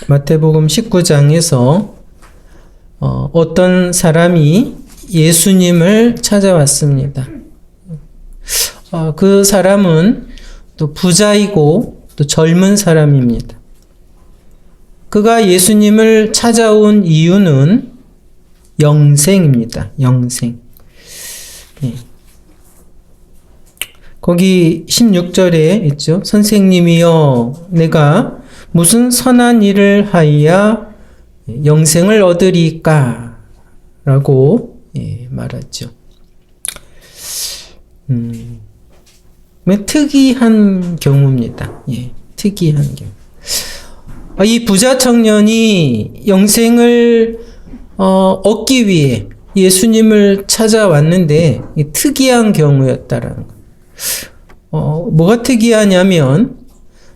마태복음 19장에서 어떤 사람이 예수님을 찾아왔습니다. 그 사람은 또 부자이고 또 젊은 사람입니다. 그가 예수님을 찾아온 이유는 영생입니다. 영생. 거기 16절에 있죠. 선생님이여, 내가 무슨 선한 일을 하여야 영생을 얻으리까? 라고 말하죠. 특이한 경우입니다. 특이한 경우. 이 부자 청년이 영생을 얻기 위해 예수님을 찾아왔는데 특이한 경우였다라는 거예요. 뭐가 특이하냐면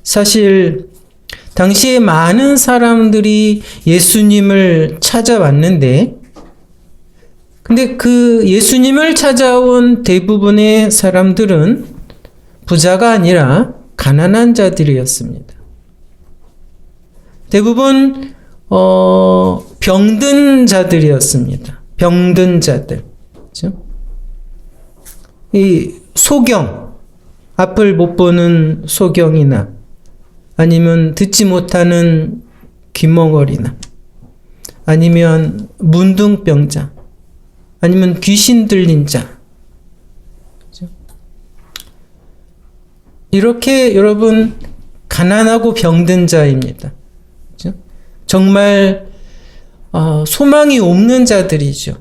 사실 당시에 많은 사람들이 예수님을 찾아왔는데 근데 그 예수님을 찾아온 대부분의 사람들은 부자가 아니라 가난한 자들이었습니다. 대부분 병든 자들이었습니다. 병든 자들. 그렇죠? 이 소경, 앞을 못 보는 소경이나 아니면 듣지 못하는 귀머거리나 아니면 문둥병자 아니면 귀신 들린 자. 그렇죠? 이렇게 여러분 가난하고 병든 자입니다. 그렇죠? 정말 소망이 없는 자들이죠.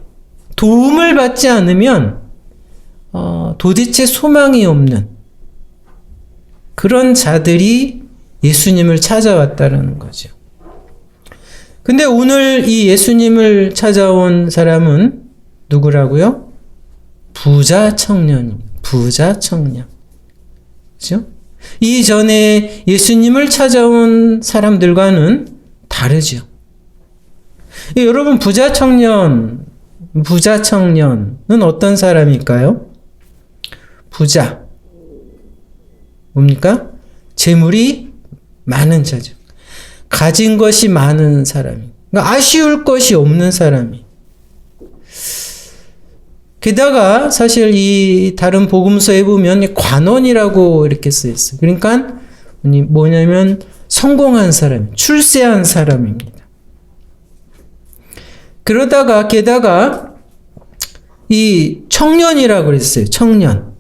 도움을 받지 않으면 도대체 소망이 없는 그런 자들이 예수님을 찾아왔다는 거죠. 근데 오늘 이 예수님을 찾아온 사람은 누구라고요? 부자 청년입니다. 부자 청년. 그렇죠? 이전에 예수님을 찾아온 사람들과는 다르죠. 여러분, 부자 청년은 어떤 사람일까요? 부자. 뭡니까? 재물이 많은 자죠. 가진 것이 많은 사람이. 그러니까 아쉬울 것이 없는 사람이. 게다가 사실 이 다른 복음서에 보면 관원이라고 이렇게 쓰였어요. 그러니까 뭐냐면 성공한 사람, 출세한 사람입니다. 그러다가 게다가 이 청년이라고 그랬어요. 청년.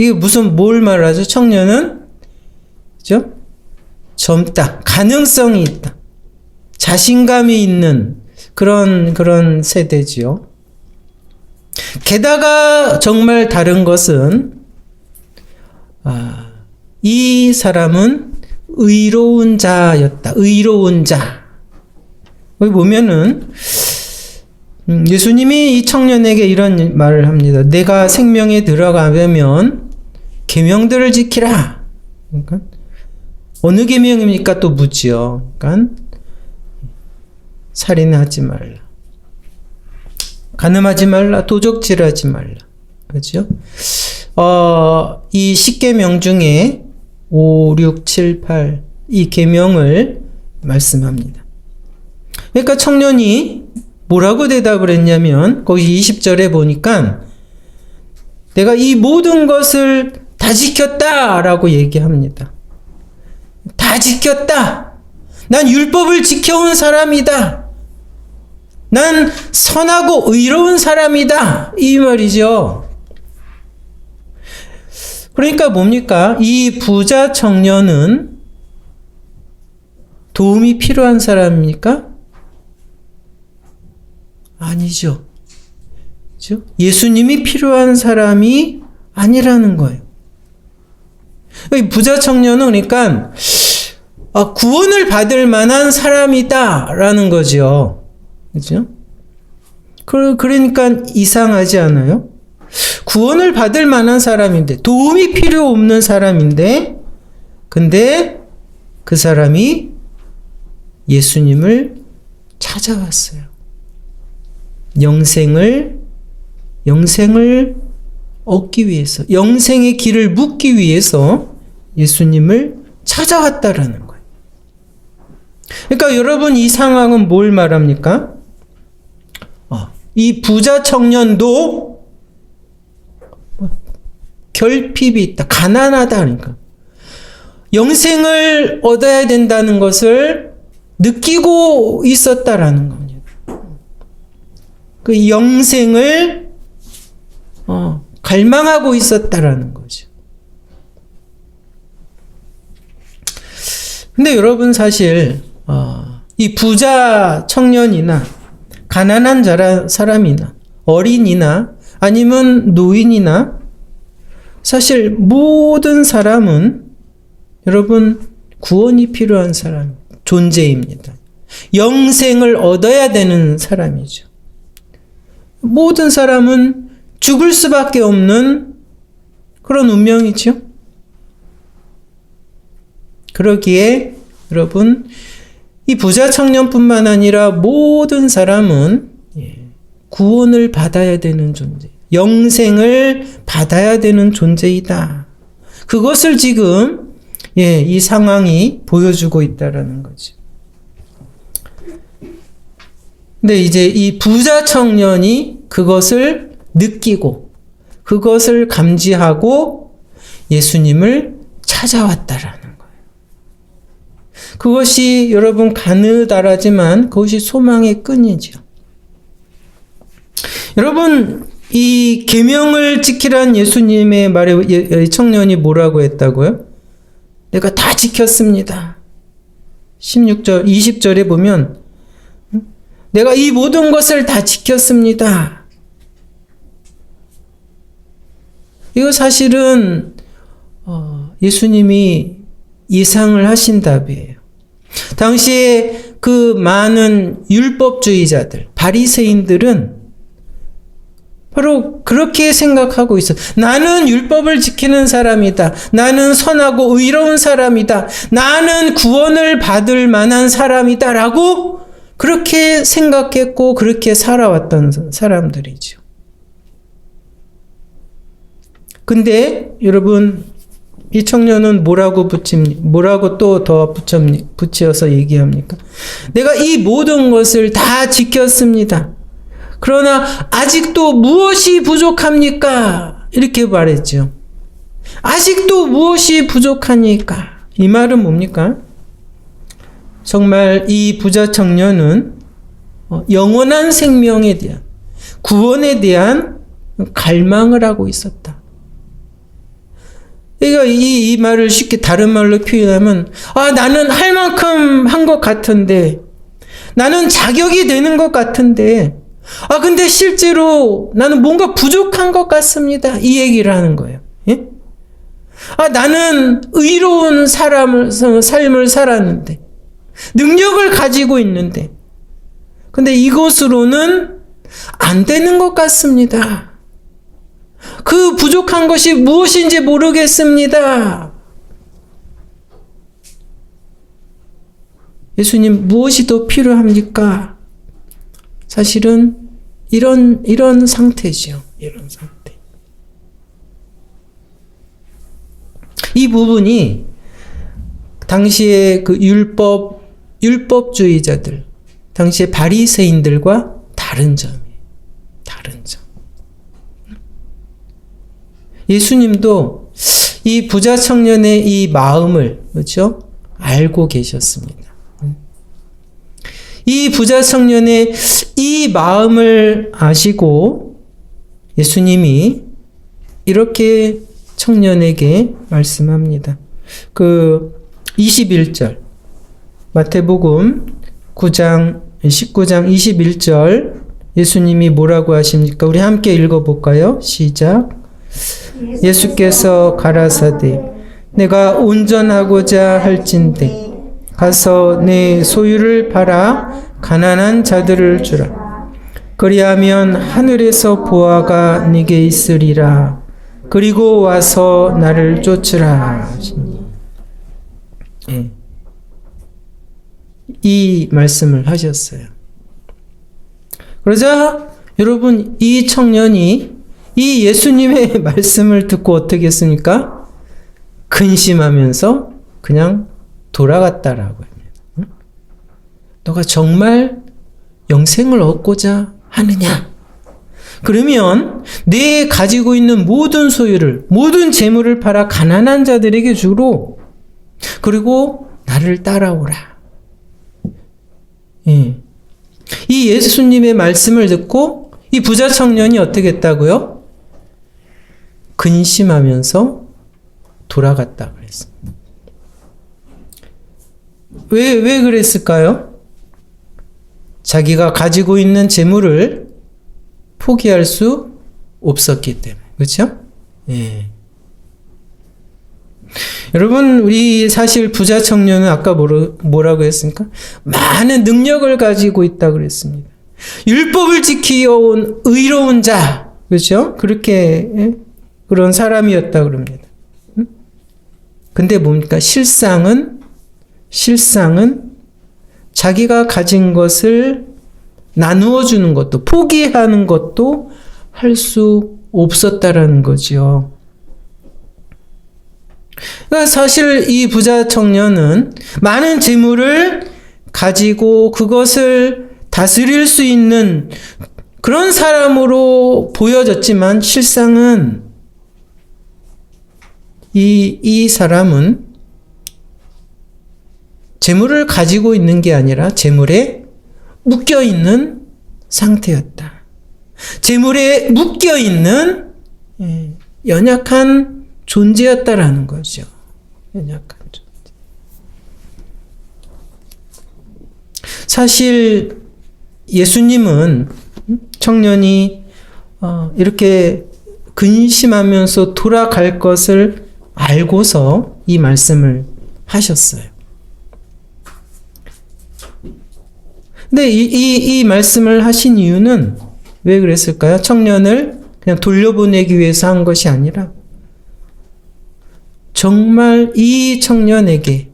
이게 뭘 말하죠? 청년은 그죠? 젊다. 가능성이 있다. 자신감이 있는 그런 세대지요. 게다가 정말 다른 것은 이 사람은 의로운 자였다. 의로운 자. 여기 보면은 예수님이 이 청년에게 이런 말을 합니다. 내가 생명에 들어가면 계명들을 지키라. 그러니까 어느 계명입니까? 또 묻지요. 그러니까 살인하지 말라. 간음하지 말라. 도적질하지 말라. 그렇죠? 이 10계명 중에 5, 6, 7, 8 이 계명을 말씀합니다. 그러니까 청년이 뭐라고 대답을 했냐면 거기 20절에 보니까 내가 이 모든 것을 다 지켰다라고 얘기합니다. 다 지켰다. 난 율법을 지켜온 사람이다. 난 선하고 의로운 사람이다. 이 말이죠. 그러니까 뭡니까? 이 부자 청년은 도움이 필요한 사람입니까? 아니죠. 그렇죠? 예수님이 필요한 사람이 아니라는 거예요. 부자 청년은 그러니까 구원을 받을 만한 사람이다라는 거죠. 그렇죠? 그러니까 이상하지 않아요? 구원을 받을 만한 사람인데 도움이 필요 없는 사람인데 근데 그 사람이 예수님을 찾아왔어요. 영생을 얻기 위해서, 영생의 길을 묻기 위해서 예수님을 찾아왔다라는 거예요. 그러니까 여러분 이 상황은 뭘 말합니까? 이 부자 청년도 결핍이 있다. 가난하다. 그러니까 영생을 얻어야 된다는 것을 느끼고 있었다라는 겁니다. 그 영생을 갈망하고 있었다라는 거죠. 근데 여러분 사실 이 부자 청년이나 가난한 사람이나 어린이나 아니면 노인이나 사실 모든 사람은 여러분 구원이 필요한 사람, 존재입니다. 영생을 얻어야 되는 사람이죠. 모든 사람은 죽을 수밖에 없는 그런 운명이죠. 그러기에 여러분 이 부자 청년뿐만 아니라 모든 사람은 구원을 받아야 되는 존재, 영생을 받아야 되는 존재이다. 그것을 지금 이 상황이 보여주고 있다라는 거죠. 근데 이제 이 부자 청년이 그것을 느끼고 그것을 감지하고 예수님을 찾아왔다라는 거예요. 그것이 여러분 가느다라지만 그것이 소망의 끈이죠. 여러분 이 계명을 지키란 예수님의 말에 청년이 뭐라고 했다고요? 내가 다 지켰습니다. 16절, 20절에 보면 내가 이 모든 것을 다 지켰습니다. 이거 사실은 예수님이 예상을 하신 답이에요. 당시에 그 많은 율법주의자들, 바리새인들은 바로 그렇게 생각하고 있어. 나는 율법을 지키는 사람이다. 나는 선하고 의로운 사람이다. 나는 구원을 받을 만한 사람이다. 라고 그렇게 생각했고 그렇게 살아왔던 사람들이죠. 근데 여러분 이 청년은 뭐라고 또 더 붙여서 얘기합니까? 내가 이 모든 것을 다 지켰습니다. 그러나 아직도 무엇이 부족합니까? 이렇게 말했죠. 아직도 무엇이 부족하니까? 이 말은 뭡니까? 정말 이 부자 청년은 영원한 생명에 대한, 구원에 대한 갈망을 하고 있었다. 그러니까 이 말을 쉽게 다른 말로 표현하면 나는 할 만큼 한 것 같은데, 나는 자격이 되는 것 같은데, 근데 실제로 나는 뭔가 부족한 것 같습니다. 이 얘기를 하는 거예요. 예? 나는 의로운 삶을 살았는데, 능력을 가지고 있는데, 근데 이것으로는 안 되는 것 같습니다. 그 부족한 것이 무엇인지 모르겠습니다. 예수님, 무엇이 더 필요합니까? 사실은 이런 상태죠. 이런 상태. 이 부분이 당시에 그 율법주의자들, 당시에 바리새인들과 다른 점이에요. 다른 점. 예수님도 이 부자 청년의 이 마음을, 그렇죠? 알고 계셨습니다. 이 부자 청년의 이 마음을 아시고 예수님이 이렇게 청년에게 말씀합니다. 그 21절 마태복음 19장 21절 예수님이 뭐라고 하십니까? 우리 함께 읽어볼까요? 시작. 예수께서 가라사대 내가 온전하고자 할진대 가서 내 소유를 팔아 가난한 자들을 주라. 그리하면 하늘에서 보화가 네게 있으리라. 그리고 와서 나를 쫓으라. 예. 이 말씀을 하셨어요. 그러자 여러분 이 청년이 이 예수님의 말씀을 듣고 어떻게 했습니까? 근심하면서 그냥 돌아갔다라고 합니다. 응? 너가 정말 영생을 얻고자 하느냐? 그러면 내 가지고 있는 모든 소유를, 모든 재물을 팔아 가난한 자들에게 주로, 그리고 나를 따라오라. 예. 이 예수님의 말씀을 듣고 이 부자 청년이 어떻게 했다고요? 근심하면서 돌아갔다 그랬습니다. 왜 그랬을까요? 자기가 가지고 있는 재물을 포기할 수 없었기 때문에. 그렇죠? 예. 여러분, 우리 사실 부자 청년은 아까 뭐라고 했습니까? 많은 능력을 가지고 있다고 그랬습니다. 율법을 지키어온 의로운 자. 그렇죠? 그렇게, 예? 그런 사람이었다 그럽니다. 근데 뭡니까? 실상은 자기가 가진 것을 나누어 주는 것도, 포기하는 것도 할 수 없었다라는 거죠. 그러니까 사실 이 부자 청년은 많은 재물을 가지고 그것을 다스릴 수 있는 그런 사람으로 보여졌지만, 실상은 이 사람은 재물을 가지고 있는 게 아니라 재물에 묶여 있는 상태였다. 재물에 묶여 있는 연약한 존재였다라는 거죠. 연약한 존재. 사실 예수님은 청년이 이렇게 근심하면서 돌아갈 것을 알고서 이 말씀을 하셨어요. 근데 이 말씀을 하신 이유는 왜 그랬을까요? 청년을 그냥 돌려보내기 위해서 한 것이 아니라, 정말 이 청년에게,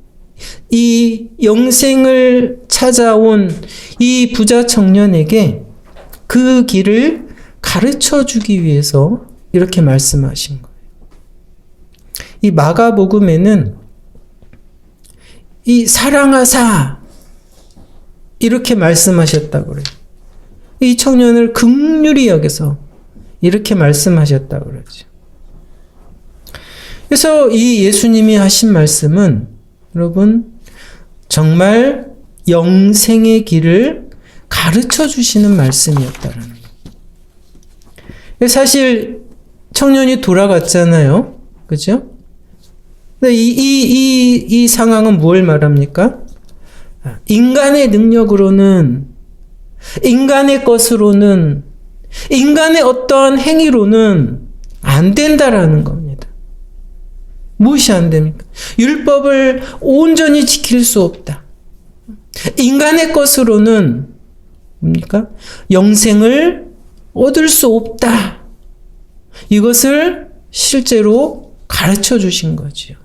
이 영생을 찾아온 이 부자 청년에게 그 길을 가르쳐 주기 위해서 이렇게 말씀하신 거예요. 이 마가복음에는 이 사랑하사 이렇게 말씀하셨다고 그래요. 이 청년을 긍휼히 여겨서 이렇게 말씀하셨다고 그러죠. 그래서 이 예수님이 하신 말씀은 여러분 정말 영생의 길을 가르쳐 주시는 말씀이었다라는 거예요. 사실 청년이 돌아갔잖아요. 그죠? 이 상황은 뭘 말합니까? 인간의 능력으로는, 인간의 것으로는, 인간의 어떠한 행위로는 안 된다라는 겁니다. 무엇이 안 됩니까? 율법을 온전히 지킬 수 없다. 인간의 것으로는 뭡니까? 영생을 얻을 수 없다. 이것을 실제로 가르쳐 주신 거지요.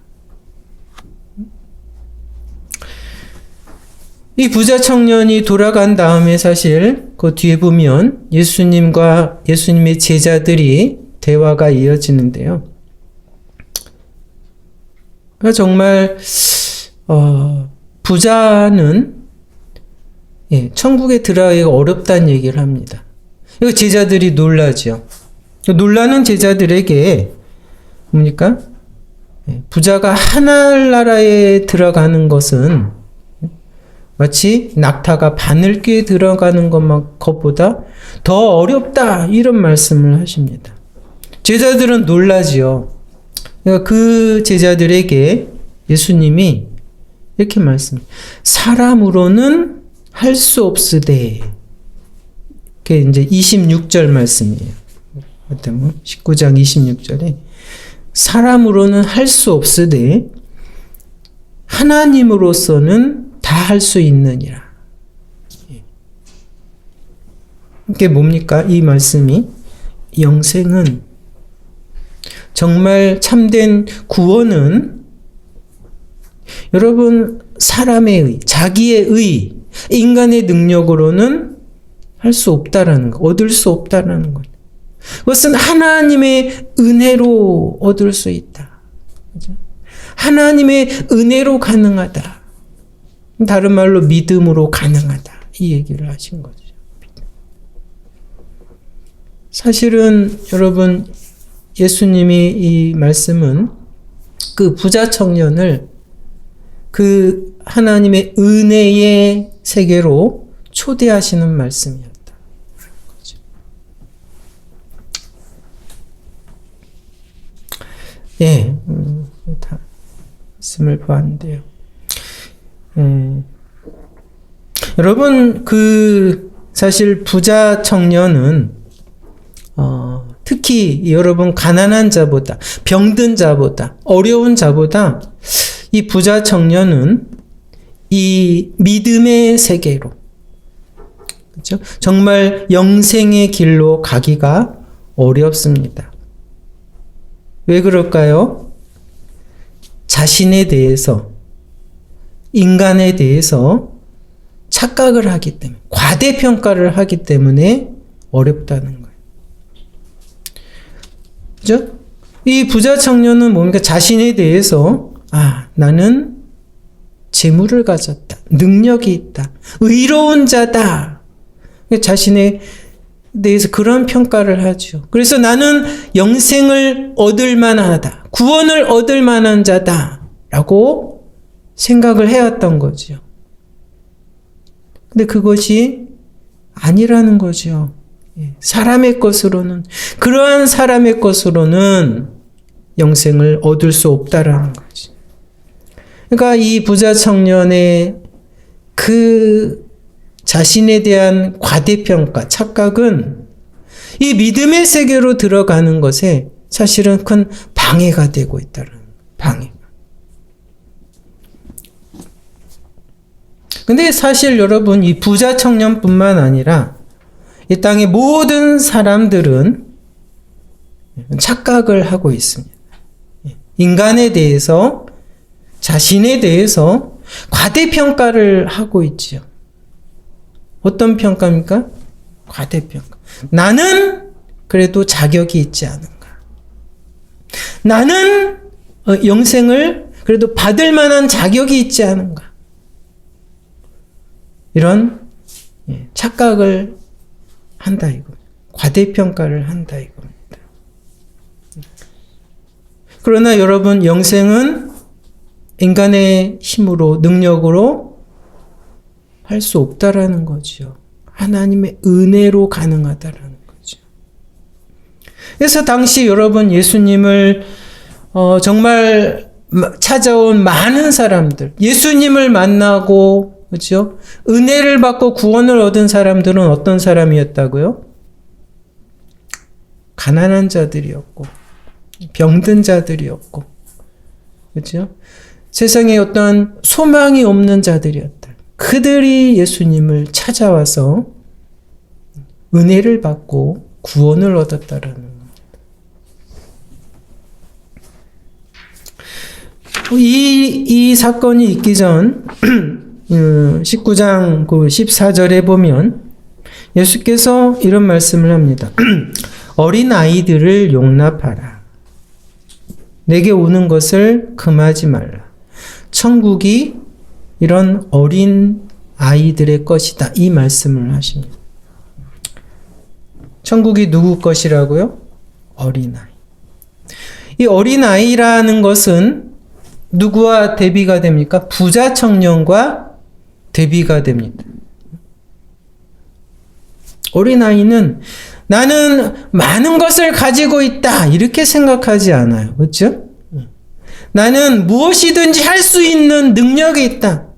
이 부자 청년이 돌아간 다음에 사실 그 뒤에 보면 예수님과 예수님의 제자들이 대화가 이어지는데요. 정말 부자는 천국에 들어가기가 어렵다는 얘기를 합니다. 이거 제자들이 놀라죠. 놀라는 제자들에게 뭡니까? 부자가 하늘나라에 들어가는 것은 마치 낙타가 바늘귀에 들어가는 것보다 더 어렵다, 이런 말씀을 하십니다. 제자들은 놀라지요. 그러니까 그 제자들에게 예수님이 이렇게 말씀해요. 사람으로는 할 수 없으되. 그게 이제 26절 말씀이에요. 19장 26절에 사람으로는 할 수 없으되 하나님으로서는 다 할 수 있느니라. 이게 뭡니까? 이 말씀이 영생은, 정말 참된 구원은 여러분 사람의 의, 자기의 의, 인간의 능력으로는 할 수 없다라는 것, 얻을 수 없다라는 것. 그것은 하나님의 은혜로 얻을 수 있다. 그죠? 하나님의 은혜로 가능하다. 다른 말로 믿음으로 가능하다. 이 얘기를 하신 거죠. 사실은 여러분, 예수님이 이 말씀은 그 부자 청년을 그 하나님의 은혜의 세계로 초대하시는 말씀이었다. 거죠. 예, 다 말씀을 보았는데요. 여러분, 사실 부자 청년은 특히 여러분 가난한 자보다, 병든 자보다, 어려운 자보다 이 부자 청년은 이 믿음의 세계로, 그렇죠? 정말 영생의 길로 가기가 어렵습니다. 왜 그럴까요? 자신에 대해서, 인간에 대해서 착각을 하기 때문에, 과대평가를 하기 때문에 어렵다는 거예요. 그죠? 이 부자 청년은 뭡니까? 자신에 대해서, 나는 재물을 가졌다. 능력이 있다. 의로운 자다. 자신에 대해서 그런 평가를 하죠. 그래서 나는 영생을 얻을 만하다. 구원을 얻을 만한 자다. 라고 생각을 해왔던 거죠. 근데 그것이 아니라는 거죠. 사람의 것으로는, 그러한 사람의 것으로는 영생을 얻을 수 없다라는 거지. 그러니까 이 부자 청년의 그 자신에 대한 과대평가, 착각은 이 믿음의 세계로 들어가는 것에 사실은 큰 방해가 되고 있다는 방해. 근데 사실 여러분, 이 부자 청년뿐만 아니라 이 땅의 모든 사람들은 착각을 하고 있습니다. 인간에 대해서, 자신에 대해서 과대평가를 하고 있지요. 어떤 평가입니까? 과대평가. 나는 그래도 자격이 있지 않은가. 나는 영생을 그래도 받을 만한 자격이 있지 않은가. 이런 착각을 한다 이거. 과대평가를 한다 이겁니다. 그러나 여러분, 영생은 인간의 힘으로, 능력으로 할 수 없다라는 거죠. 하나님의 은혜로 가능하다라는 거죠. 그래서 당시 여러분, 예수님을 정말 찾아온 많은 사람들, 예수님을 만나고, 그렇죠? 은혜를 받고 구원을 얻은 사람들은 어떤 사람이었다고요? 가난한 자들이었고, 병든 자들이었고, 그렇죠? 세상에 어떤 소망이 없는 자들이었다. 그들이 예수님을 찾아와서 은혜를 받고 구원을 얻었다라는 겁니다. 이 사건이 있기 전 19장 14절에 보면 예수께서 이런 말씀을 합니다. 어린 아이들을 용납하라. 내게 오는 것을 금하지 말라. 천국이 이런 어린 아이들의 것이다. 이 말씀을 하십니다. 천국이 누구 것이라고요? 어린아이. 이 어린아이라는 것은 누구와 대비가 됩니까? 부자 청년과 대비가 됩니다. 어린아이는 나는 많은 것을 가지고 있다. 이렇게 생각하지 않아요. 그렇죠? 나는 무엇이든지 할 수 있는 능력이 있다.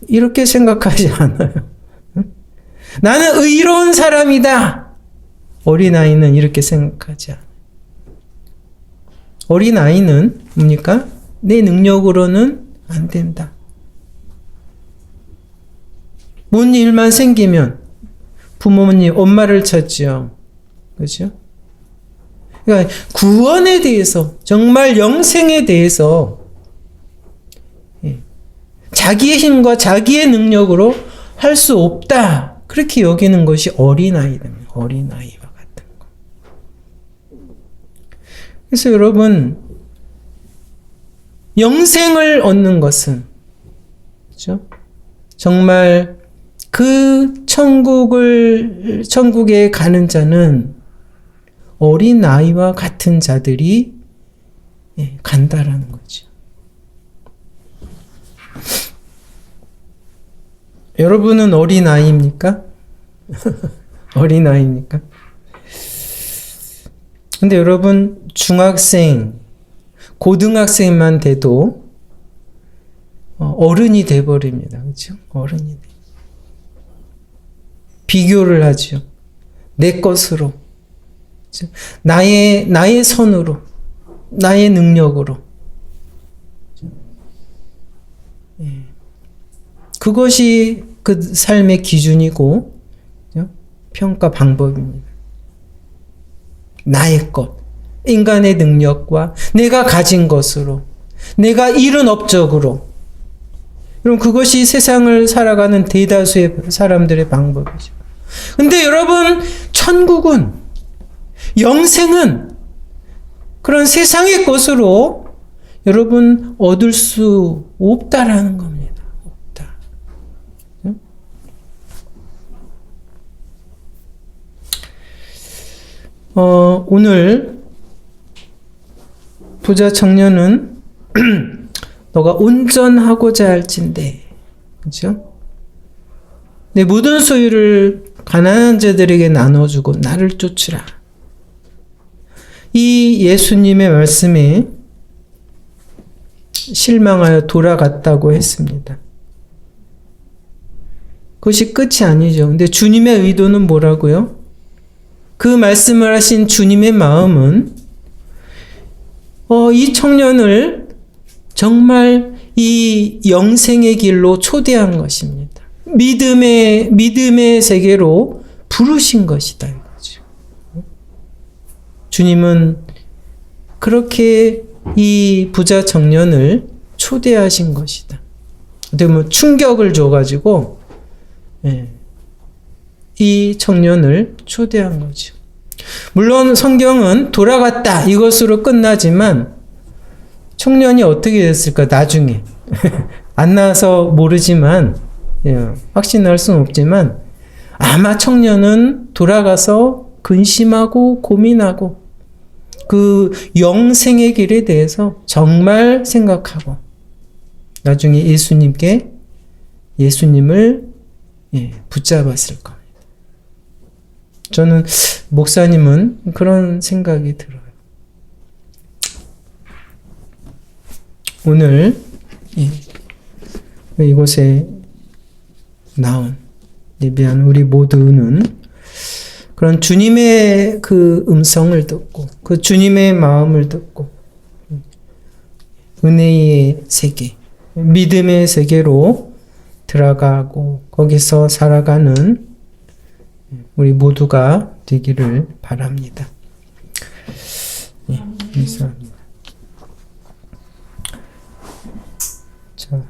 이렇게 생각하지 않아요. 나는 의로운 사람이다. 어린아이는 이렇게 생각하지 않아요. 어린아이는 뭡니까? 내 능력으로는 안 된다. 뭔 일만 생기면 부모님, 엄마를 찾지요. 그렇죠? 그러니까 구원에 대해서, 정말 영생에 대해서 자기의 힘과 자기의 능력으로 할 수 없다. 그렇게 여기는 것이 어린아이입니다. 어린아이와 같은 거. 그래서 여러분, 영생을 얻는 것은, 그죠? 정말 그 천국에 가는 자는 어린 아이와 같은 자들이 간다라는 거죠. 여러분은 어린 아이입니까? 어린 아이입니까? 근데 여러분, 중학생, 고등학생만 돼도 어른이 돼버립니다. 그렇죠? 어른이 돼. 비교를 하죠. 내 것으로, 그렇죠? 나의 선으로, 나의 능력으로. 그것이 그 삶의 기준이고, 그렇죠? 평가 방법입니다. 나의 것, 인간의 능력과 내가 가진 것으로, 내가 이룬 업적으로. 그럼 그것이 세상을 살아가는 대다수의 사람들의 방법이죠. 근데 여러분, 천국은, 영생은 그런 세상의 것으로 여러분 얻을 수 없다라는 겁니다. 없다. 오늘 부자 청년은 너가 온전하고자 할진대, 그렇죠? 내 모든 소유를 가난한 자들에게 나눠주고 나를 쫓으라. 이 예수님의 말씀에 실망하여 돌아갔다고 했습니다. 그것이 끝이 아니죠. 근데 주님의 의도는 뭐라고요? 그 말씀을 하신 주님의 마음은 이 청년을 정말 이 영생의 길로 초대한 것입니다. 믿음의 세계로 부르신 것이다, 이거죠. 주님은 그렇게 이 부자 청년을 초대하신 것이다. 그러면 충격을 줘가지고 이 청년을 초대한 거죠. 물론 성경은 돌아갔다 이것으로 끝나지만 청년이 어떻게 됐을까 나중에 안 나와서 모르지만 확신할 수는 없지만 아마 청년은 돌아가서 근심하고 고민하고 그 영생의 길에 대해서 정말 생각하고 나중에 예수님을 붙잡았을 겁니다. 저는 목사님은 그런 생각이 들어요. 오늘 이곳에 나온 예배한 우리 모두는 그런 주님의 그 음성을 듣고 그 주님의 마음을 듣고 은혜의 세계, 믿음의 세계로 들어가고 거기서 살아가는 우리 모두가 되기를 바랍니다. 감사합니다. 자.